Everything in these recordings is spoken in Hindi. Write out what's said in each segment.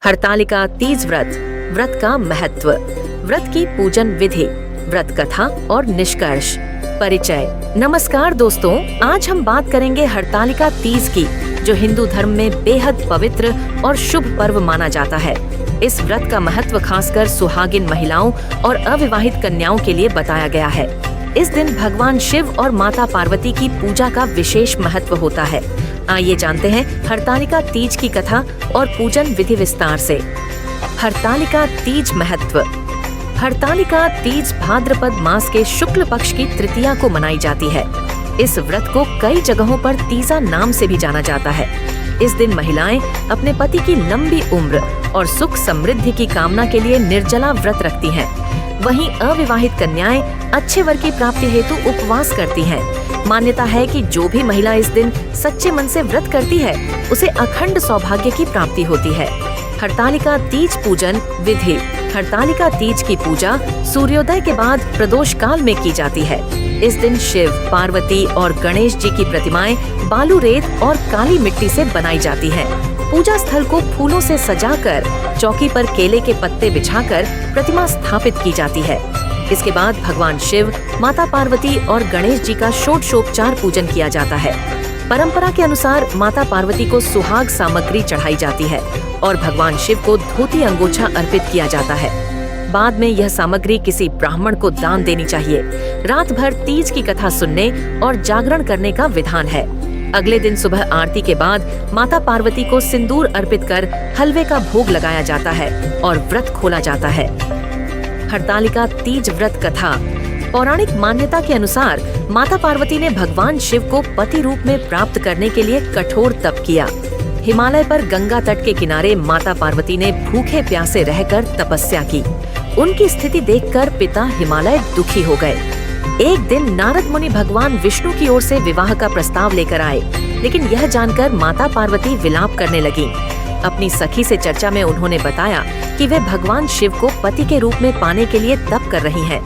हरतालिका तीज व्रत, व्रत का महत्व, व्रत की पूजन विधि, व्रत कथा और निष्कर्ष। परिचय। नमस्कार दोस्तों, आज हम बात करेंगे हरतालिका तीज की, जो हिंदू धर्म में बेहद पवित्र और शुभ पर्व माना जाता है। इस व्रत का महत्व खासकर सुहागिन महिलाओं और अविवाहित कन्याओं के लिए बताया गया है। इस दिन भगवान शिव और माता पार्वती की पूजा का विशेष महत्व होता है। आइए जानते हैं हरतालिका तीज की कथा और पूजन विधि विस्तार से। हरतालिका तीज महत्व। हरतालिका तीज भाद्रपद मास के शुक्ल पक्ष की तृतीया को मनाई जाती है। इस व्रत को कई जगहों पर तीजा नाम से भी जाना जाता है। इस दिन महिलाएं अपने पति की लंबी उम्र और सुख समृद्धि की कामना के लिए निर्जला व्रत रखती हैं। वहीं अविवाहित कन्याएं अच्छे वर की प्राप्ति हेतु उपवास करती हैं। मान्यता है कि जो भी महिला इस दिन सच्चे मन से व्रत करती है, उसे अखंड सौभाग्य की प्राप्ति होती है। हरतालिका तीज पूजन विधि। हरतालिका तीज की पूजा सूर्योदय के बाद प्रदोष काल में की जाती है। इस दिन शिव, पार्वती और गणेश जी की प्रतिमाएं बालू रेत और काली मिट्टी से बनाई जाती हैं। पूजा स्थल को फूलों से सजाकर चौकी पर केले के पत्ते बिछाकर प्रतिमा स्थापित की जाती है। इसके बाद भगवान शिव, माता पार्वती और गणेश जी का षोडशोपचार पूजन किया जाता है। परंपरा के अनुसार माता पार्वती को सुहाग सामग्री चढ़ाई जाती है और भगवान शिव को धोती अंगोछा अर्पित किया जाता है। बाद में यह सामग्री किसी ब्राह्मण को दान देनी चाहिए। रात भर तीज की कथा सुनने और जागरण करने का विधान है। अगले दिन सुबह आरती के बाद माता पार्वती को सिंदूर अर्पित कर हलवे का भोग लगाया जाता है और व्रत खोला जाता है। हरतालिका तीज व्रत कथा। पौराणिक मान्यता के अनुसार माता पार्वती ने भगवान शिव को पति रूप में प्राप्त करने के लिए कठोर तप किया। हिमालय पर गंगा तट के किनारे माता पार्वती ने भूखे प्यासे रहकर तपस्या की। उनकी स्थिति देखकर पिता हिमालय दुखी हो गए। एक दिन नारद मुनि भगवान विष्णु की ओर से विवाह का प्रस्ताव लेकर आए, लेकिन यह जानकर माता पार्वती विलाप करने लगी। अपनी सखी से चर्चा में उन्होंने बताया कि वे भगवान शिव को पति के रूप में पाने के लिए तप कर रही हैं।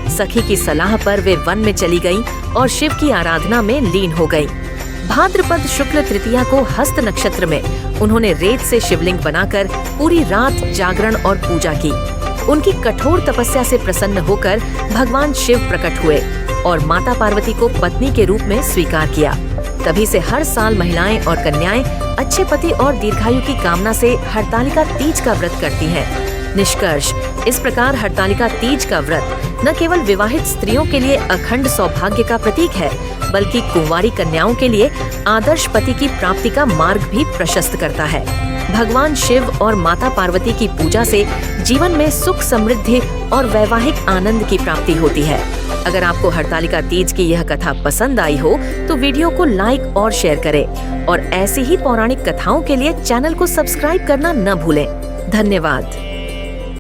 सखी की सलाह पर वे वन में चली गईं और शिव की आराधना में लीन हो गईं। भाद्रपद शुक्ल तृतीया को हस्त नक्षत्र में उन्होंने रेत से शिवलिंग बनाकर पूरी रात जागरण और पूजा की। उनकी कठोर तपस्या से प्रसन्न होकर भगवान शिव प्रकट हुए और माता पार्वती को पत्नी के रूप में स्वीकार किया। तभी से हर साल महिलाएं और कन्याएं अच्छे पति और दीर्घायु की कामना से हरतालिका तीज का व्रत करती हैं। निष्कर्ष। इस प्रकार हरतालिका तीज का व्रत न केवल विवाहित स्त्रियों के लिए अखंड सौभाग्य का प्रतीक है, बल्कि कुंवारी कन्याओं के लिए आदर्श पति की प्राप्ति का मार्ग भी प्रशस्त करता है। भगवान शिव और माता पार्वती की पूजा से जीवन में सुख समृद्धि और वैवाहिक आनंद की प्राप्ति होती है। अगर आपको हरतालिका तीज की यह कथा पसंद आई हो तो वीडियो को लाइक और शेयर करें और ऐसी ही पौराणिक कथाओं के लिए चैनल को सब्सक्राइब करना न भूलें। धन्यवाद।